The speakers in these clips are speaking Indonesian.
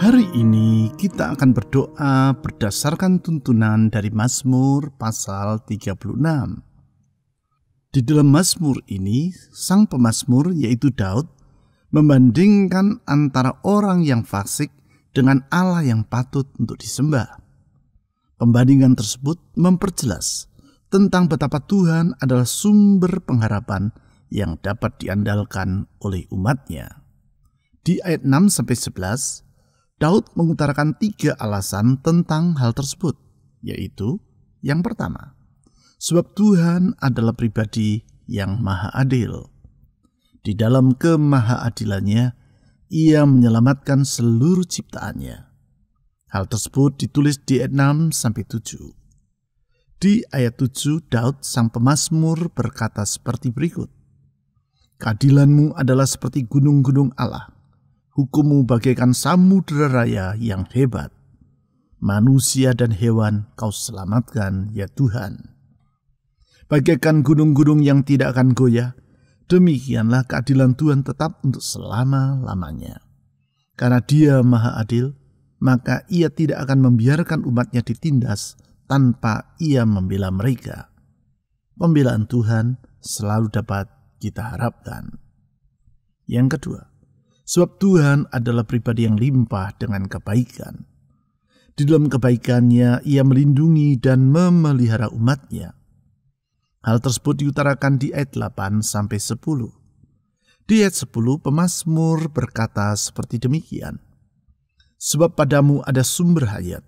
Hari ini kita akan berdoa berdasarkan tuntunan dari Mazmur pasal 36. Di dalam Mazmur ini, sang pemazmur yaitu Daud membandingkan antara orang yang fasik dengan Allah yang patut untuk disembah. Pembandingan tersebut memperjelas tentang betapa Tuhan adalah sumber pengharapan yang dapat diandalkan oleh umatnya. Di ayat 6-11, Daud mengutarakan 3 alasan tentang hal tersebut, yaitu yang pertama, sebab Tuhan adalah pribadi yang maha adil. Di dalam kemahaadilannya, Ia menyelamatkan seluruh ciptaannya. Hal tersebut ditulis di ayat 6-7. Di ayat 7, Daud sang pemazmur berkata seperti berikut, "Keadilanmu adalah seperti gunung-gunung Allah. Hukum-Mu bagaikan samudera raya yang hebat. Manusia dan hewan Kau selamatkan, ya Tuhan. Bagaikan gunung-gunung yang tidak akan goyah, demikianlah keadilan Tuhan tetap untuk selama-lamanya. Karena Dia maha adil, maka Ia tidak akan membiarkan umatnya ditindas tanpa Ia membela mereka." Pembelaan Tuhan selalu dapat kita harapkan. Yang kedua, sebab Tuhan adalah pribadi yang limpah dengan kebaikan. Di dalam kebaikannya, Ia melindungi dan memelihara umatnya. Hal tersebut diutarakan di ayat 8-10. Di ayat 10, pemazmur berkata seperti demikian, "Sebab padamu ada sumber hayat,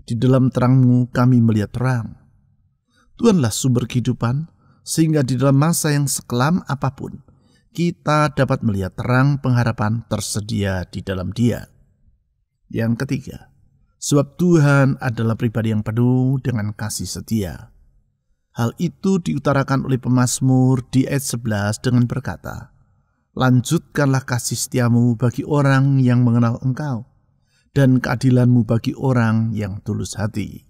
di dalam terang-Mu kami melihat terang." Tuhanlah sumber kehidupan, sehingga di dalam masa yang sekelam apapun, kita dapat melihat terang pengharapan tersedia di dalam Dia. Yang ketiga, sebab Tuhan adalah pribadi yang penuh dengan kasih setia. Hal itu diutarakan oleh pemazmur di ayat 11 dengan berkata, "Lanjutkanlah kasih setiamu bagi orang yang mengenal Engkau, dan keadilanmu bagi orang yang tulus hati."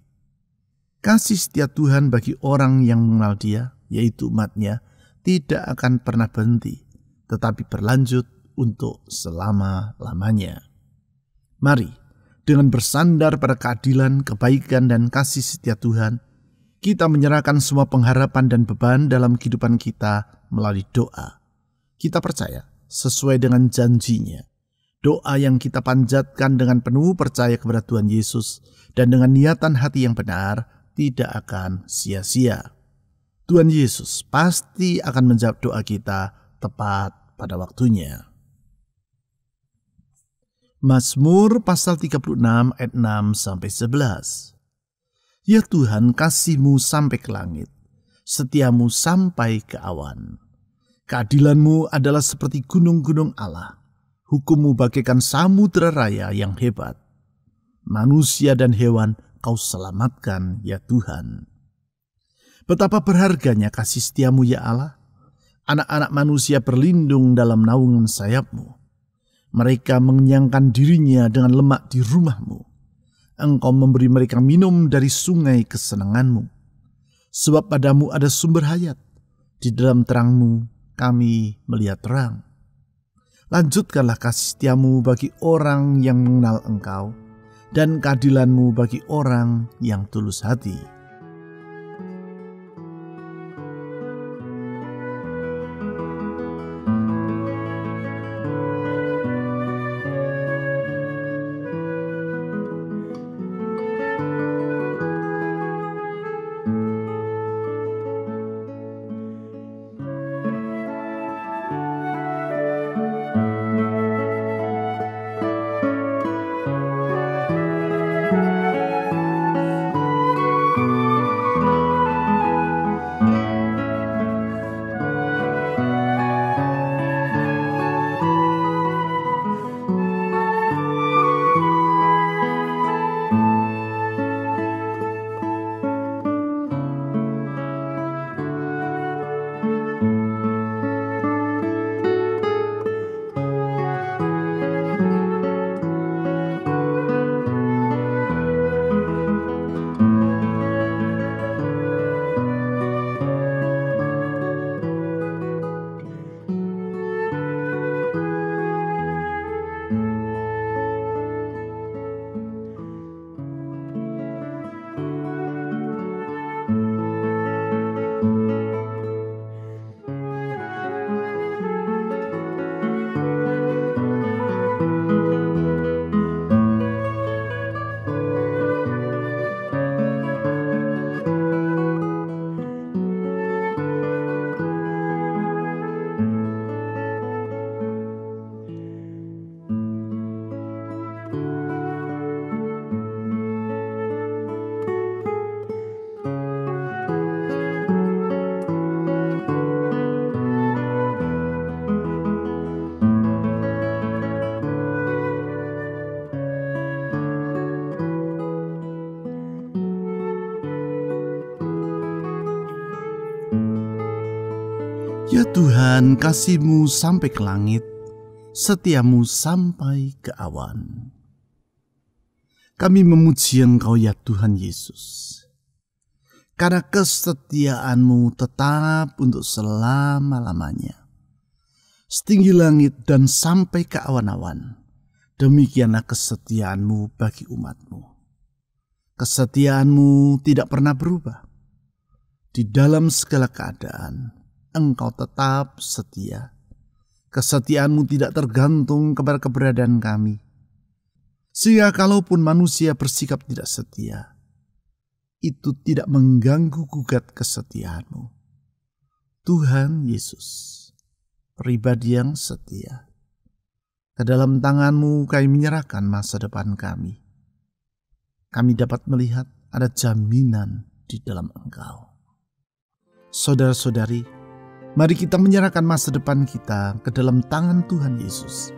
Kasih setia Tuhan bagi orang yang mengenal Dia, yaitu umatnya, tidak akan pernah berhenti, tetapi berlanjut untuk selama-lamanya. Mari, dengan bersandar pada keadilan, kebaikan, dan kasih setia Tuhan, kita menyerahkan semua pengharapan dan beban dalam kehidupan kita melalui doa. Kita percaya, sesuai dengan janjinya, doa yang kita panjatkan dengan penuh percaya kepada Tuhan Yesus dan dengan niatan hati yang benar tidak akan sia-sia. Tuhan Yesus pasti akan menjawab doa kita tepat pada waktunya. Mazmur pasal 36 ayat 6-11. Ya Tuhan, kasih-Mu sampai ke langit, setia-Mu sampai ke awan. Keadilan-Mu adalah seperti gunung-gunung Allah, hukum-Mu bagaikan samudera raya yang hebat. Manusia dan hewan Kau selamatkan, ya Tuhan. Betapa berharganya kasih setia-Mu, ya Allah. Anak-anak manusia berlindung dalam naungan sayap-Mu. Mereka mengenyangkan dirinya dengan lemak di rumah-Mu. Engkau memberi mereka minum dari sungai kesenangan-Mu. Sebab padamu ada sumber hayat. Di dalam terang-Mu kami melihat terang. Lanjutkanlah kasih setia-Mu bagi orang yang mengenal Engkau, dan keadilan-Mu bagi orang yang tulus hati. Ya Tuhan, kasih-Mu sampai ke langit, setia-Mu sampai ke awan. Kami memuji Engkau, ya Tuhan Yesus, karena kesetiaan-Mu tetap untuk selama-lamanya. Setinggi langit dan sampai ke awan-awan, demikianlah kesetiaan-Mu bagi umat-Mu. Kesetiaan-Mu tidak pernah berubah. Di dalam segala keadaan, Engkau tetap setia. Kesetiaan-Mu tidak tergantung kepada keberadaan kami. Sehingga kalaupun manusia bersikap tidak setia, itu tidak mengganggu gugat kesetiaan-Mu. Tuhan Yesus, pribadi yang setia. Ke dalam tangan-Mu kami menyerahkan masa depan kami. Kami dapat melihat ada jaminan di dalam Engkau. Saudara-saudari, mari kita menyerahkan masa depan kita ke dalam tangan Tuhan Yesus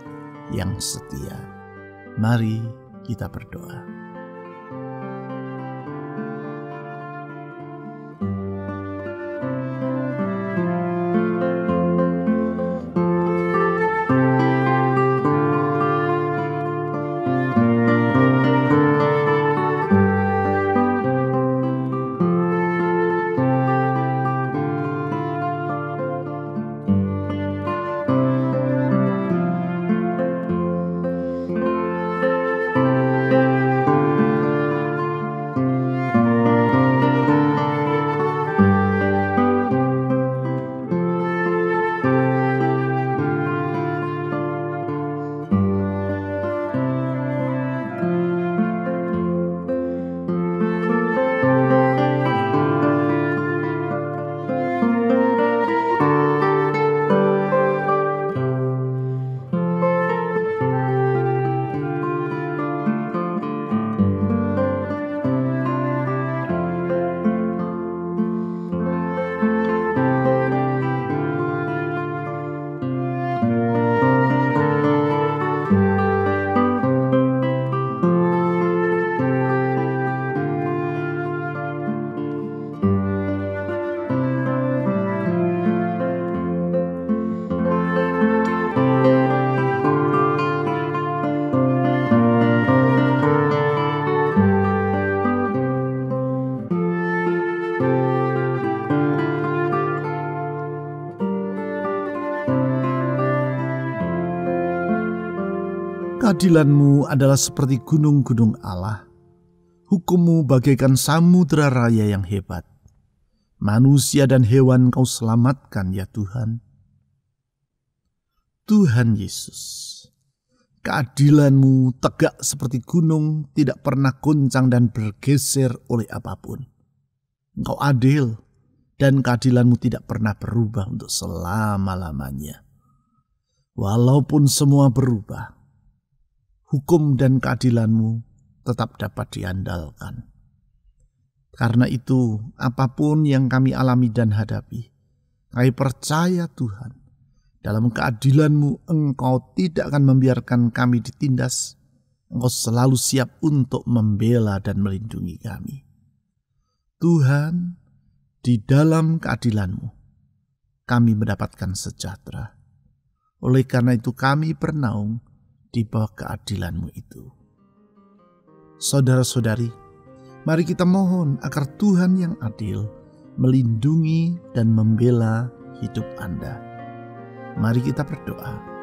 yang setia. Mari kita berdoa. Keadilan-Mu adalah seperti gunung-gunung Allah. Hukum-Mu bagaikan samudera raya yang hebat. Manusia dan hewan Kau selamatkan ya Tuhan. Tuhan Yesus, keadilan-Mu tegak seperti gunung, tidak pernah goncang dan bergeser oleh apapun. Engkau adil dan keadilan-Mu tidak pernah berubah untuk selama-lamanya. Walaupun semua berubah, hukum dan keadilan-Mu tetap dapat diandalkan. Karena itu, apapun yang kami alami dan hadapi, kami percaya Tuhan, dalam keadilan-Mu Engkau tidak akan membiarkan kami ditindas. Engkau selalu siap untuk membela dan melindungi kami. Tuhan, di dalam keadilan-Mu, kami mendapatkan sejahtera. Oleh karena itu kami bernaung di bawah keadilan-Mu itu. Saudara-saudari, mari kita mohon agar Tuhan yang adil melindungi dan membela hidup Anda. Mari kita berdoa.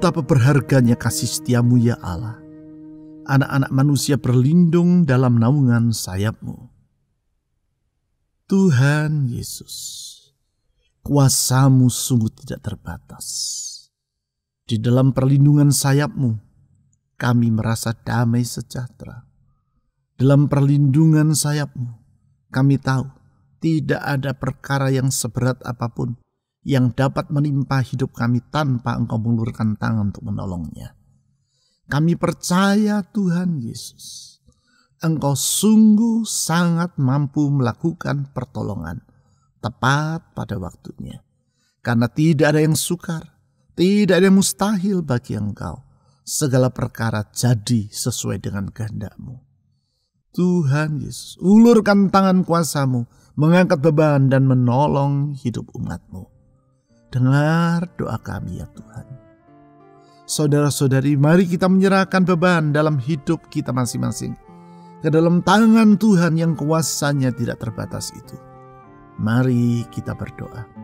Betapa berharganya kasih setia-Mu ya Allah. Anak-anak manusia berlindung dalam naungan sayap-Mu. Tuhan Yesus, kuasa-Mu sungguh tidak terbatas. Di dalam perlindungan sayap-Mu, kami merasa damai sejahtera. Dalam perlindungan sayap-Mu, kami tahu tidak ada perkara yang seberat apapun yang dapat menimpa hidup kami tanpa Engkau mengulurkan tangan untuk menolongnya. Kami percaya Tuhan Yesus, Engkau sungguh sangat mampu melakukan pertolongan tepat pada waktunya. Karena tidak ada yang sukar, tidak ada yang mustahil bagi Engkau. Segala perkara jadi sesuai dengan kehendak-Mu. Tuhan Yesus, ulurkan tangan kuasa-Mu, mengangkat beban dan menolong hidup umat-Mu. Dengar doa kami ya Tuhan. Saudara-saudari, mari kita menyerahkan beban dalam hidup kita masing-masing ke dalam tangan Tuhan yang kuasanya tidak terbatas itu. Mari kita berdoa.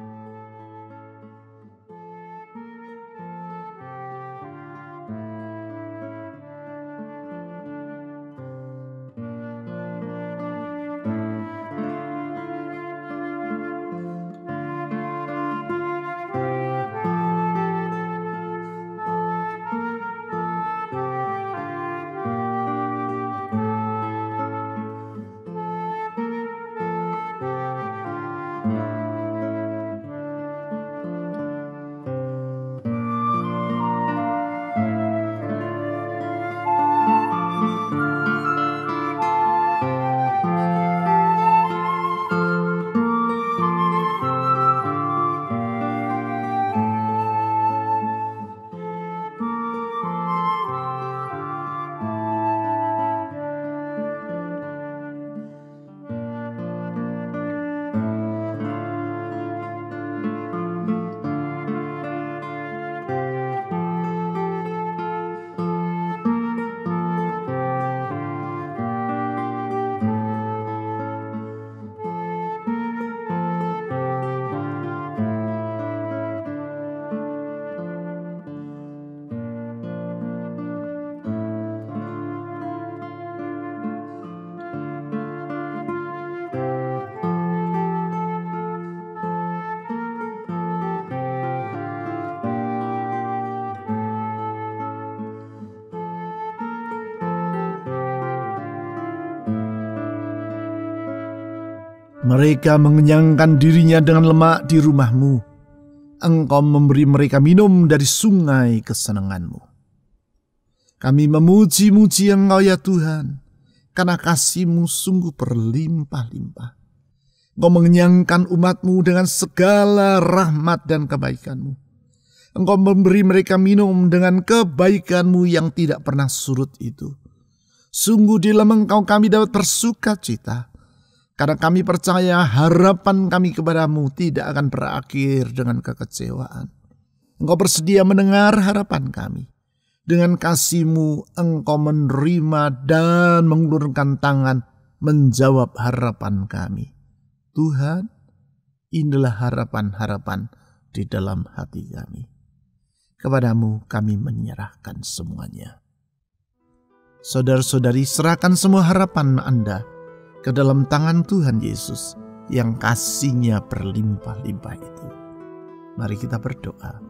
Mereka mengenyangkan dirinya dengan lemak di rumahmu. Engkau memberi mereka minum dari sungai kesenanganmu. Kami memuji-muji Engkau ya Tuhan, karena kasih-Mu sungguh berlimpah-limpah. Engkau mengenyangkan umat-Mu dengan segala rahmat dan kebaikan-Mu. Engkau memberi mereka minum dengan kebaikan-Mu yang tidak pernah surut itu. Sungguh di dalam Engkau kami dapat bersuka cita, karena kami percaya harapan kami kepadamu tidak akan berakhir dengan kekecewaan. Engkau bersedia mendengar harapan kami. Dengan kasih-Mu Engkau menerima dan mengulurkan tangan menjawab harapan kami. Tuhan, inilah harapan-harapan di dalam hati kami. Kepadamu kami menyerahkan semuanya. Saudara-saudari, serahkan semua harapan Anda ke dalam tangan Tuhan Yesus yang kasih-Nya berlimpah-limpah itu. Mari kita berdoa.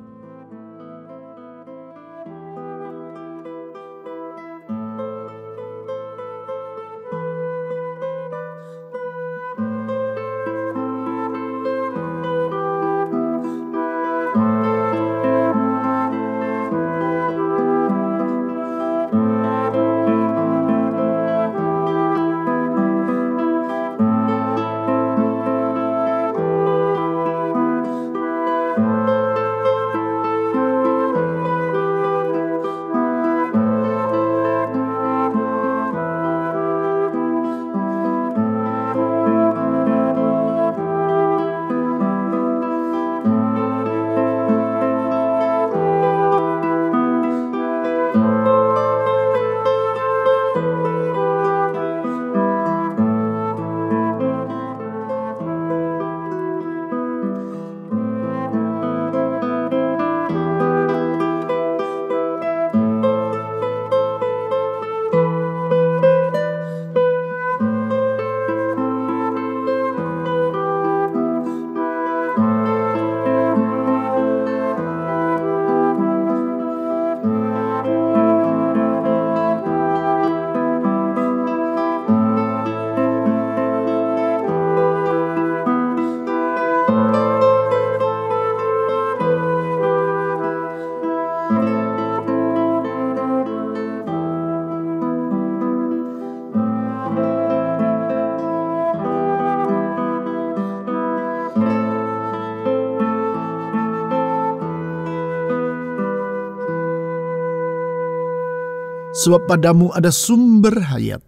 Sebab padamu ada sumber hayat.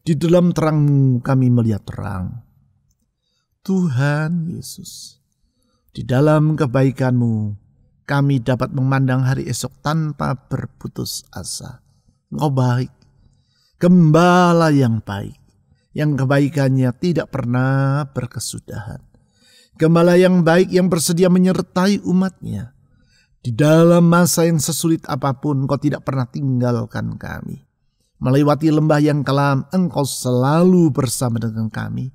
Di dalam terang-Mu kami melihat terang. Tuhan Yesus, di dalam kebaikan-Mu kami dapat memandang hari esok tanpa berputus asa. Engkau baik, Gembala yang baik, yang kebaikannya tidak pernah berkesudahan. Gembala yang baik yang bersedia menyertai umat-Nya. Di dalam masa yang sesulit apapun, Engkau tidak pernah tinggalkan kami. Melewati lembah yang kelam, Engkau selalu bersama dengan kami.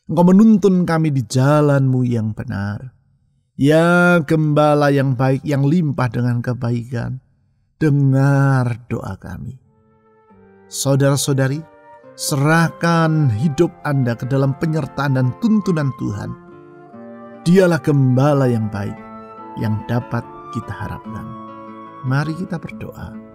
Engkau menuntun kami di jalan-Mu yang benar. Ya Gembala yang baik, yang limpah dengan kebaikan, dengar doa kami. Saudara-saudari, serahkan hidup Anda ke dalam penyertaan dan tuntunan Tuhan. Dialah Gembala yang baik, yang dapat kita harapkan. Mari kita berdoa.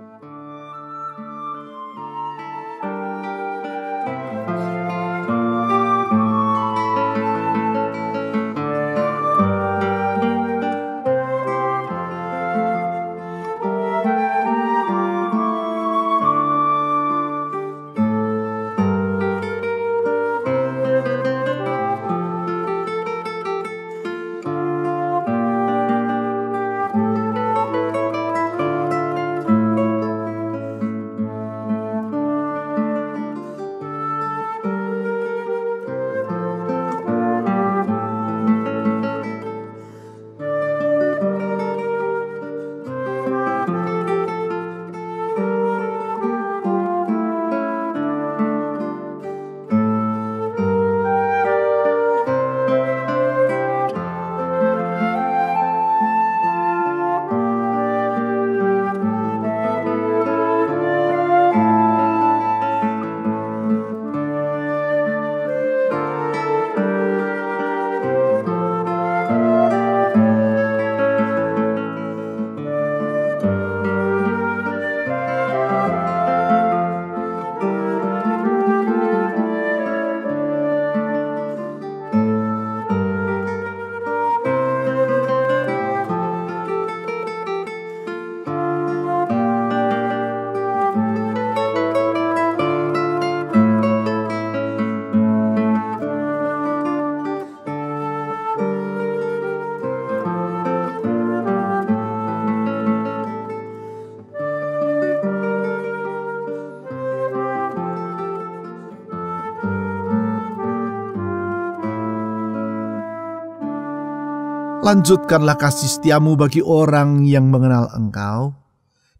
Lanjutkanlah kasih setiamu bagi orang yang mengenal Engkau,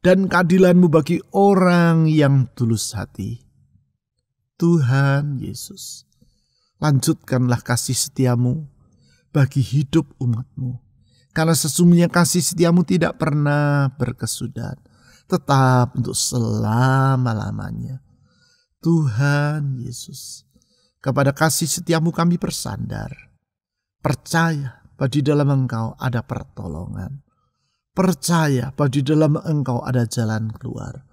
dan keadilanmu bagi orang yang tulus hati. Tuhan Yesus, lanjutkanlah kasih setiamu bagi hidup umat-Mu, karena sesungguhnya kasih setiamu tidak pernah berkesudahan, tetap untuk selama-lamanya. Tuhan Yesus, kepada kasih setiamu kami bersandar, percaya bahwa di dalam Engkau ada pertolongan. Percaya bahwa di dalam Engkau ada jalan keluar.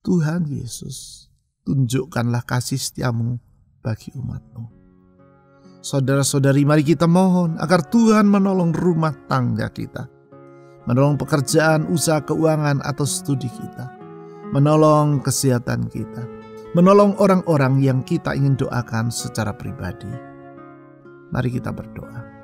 Tuhan Yesus, tunjukkanlah kasih setiamu bagi umat-Mu. Saudara-saudari, mari kita mohon agar Tuhan menolong rumah tangga kita, menolong pekerjaan, usaha keuangan atau studi kita, menolong kesehatan kita, menolong orang-orang yang kita ingin doakan secara pribadi. Mari kita berdoa.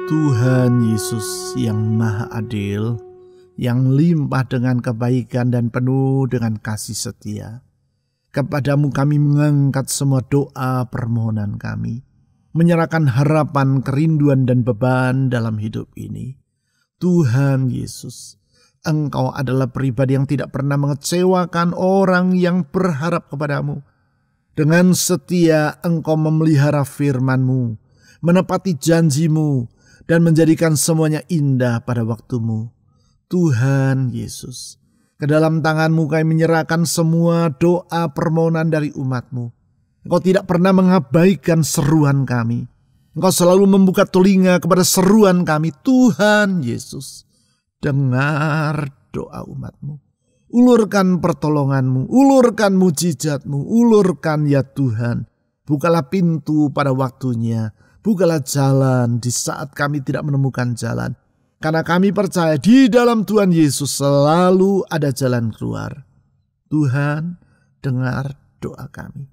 Tuhan Yesus yang Maha Adil, yang limpah dengan kebaikan dan penuh dengan kasih setia, kepadamu kami mengangkat semua doa permohonan kami, menyerahkan harapan, kerinduan dan beban dalam hidup ini. Tuhan Yesus, Engkau adalah pribadi yang tidak pernah mengecewakan orang yang berharap kepadamu. Dengan setia Engkau memelihara firman-Mu, menepati janji-Mu, dan menjadikan semuanya indah pada waktu-Mu. Tuhan Yesus, ke dalam tangan-Mu kami menyerahkan semua doa permohonan dari umat-Mu. Engkau tidak pernah mengabaikan seruan kami. Engkau selalu membuka telinga kepada seruan kami. Tuhan Yesus, dengar doa umat-Mu. Ulurkan pertolongan-Mu, ulurkan mujizat-Mu, ulurkan ya Tuhan. Bukalah pintu pada waktunya. Bukalah jalan di saat kami tidak menemukan jalan. Karena kami percaya di dalam Tuhan Yesus selalu ada jalan keluar. Tuhan, dengar doa kami.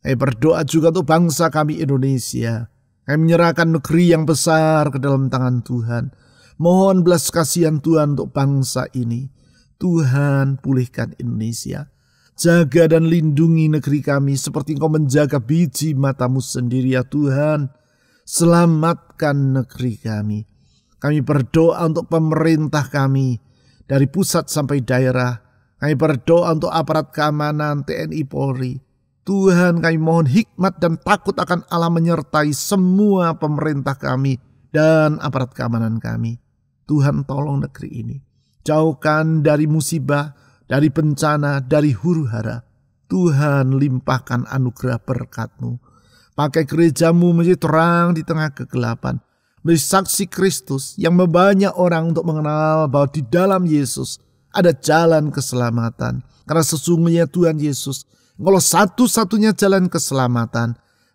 Kami berdoa juga untuk bangsa kami Indonesia. Kami menyerahkan negeri yang besar ke dalam tangan Tuhan. Mohon belas kasihan Tuhan untuk bangsa ini. Tuhan, pulihkan Indonesia. Jaga dan lindungi negeri kami seperti Engkau menjaga biji mata-Mu sendiri ya Tuhan. Selamatkan negeri kami. Kami berdoa untuk pemerintah kami dari pusat sampai daerah. Kami berdoa untuk aparat keamanan TNI Polri. Tuhan, kami mohon hikmat dan takut akan Allah menyertai semua pemerintah kami dan aparat keamanan kami. Tuhan, tolong negeri ini. Jauhkan dari musibah, dari bencana, dari huru-hara. Tuhan, limpahkan anugerah berkat-Mu. Pakai gereja-Mu menjadi terang di tengah kegelapan. Menjadi saksi Kristus yang membanyak orang untuk mengenal bahwa di dalam Yesus ada jalan keselamatan. Karena sesungguhnya Tuhan Yesus, Engkau satu-satunya jalan keselamatan.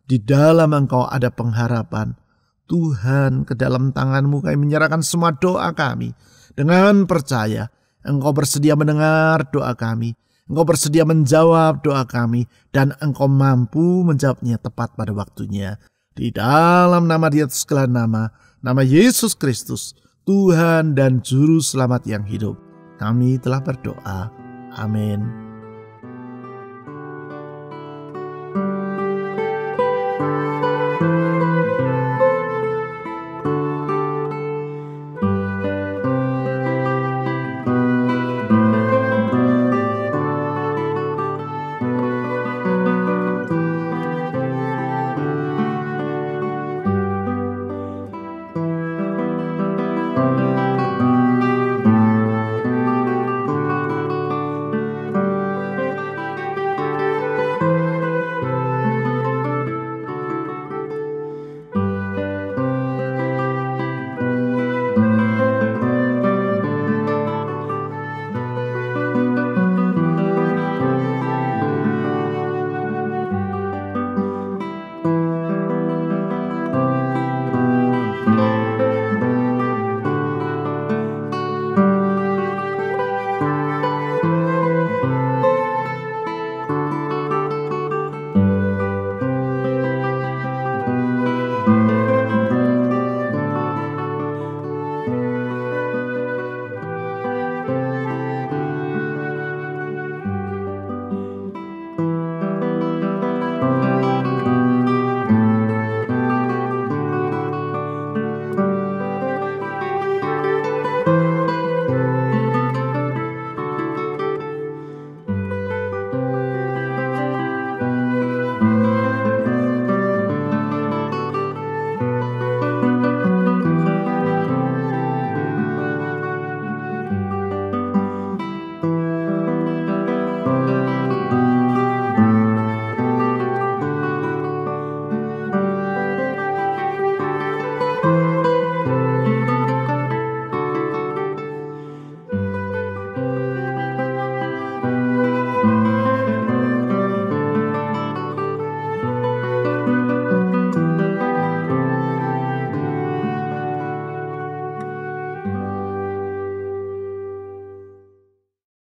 Di dalam Engkau ada pengharapan. Tuhan, ke dalam tangan-Mu kami menyerahkan semua doa kami. Dengan percaya, Engkau bersedia mendengar doa kami. Engkau bersedia menjawab doa kami. Dan Engkau mampu menjawabnya tepat pada waktunya. Di dalam nama di atas segala nama, nama Yesus Kristus, Tuhan dan Juru Selamat yang hidup, kami telah berdoa. Amin.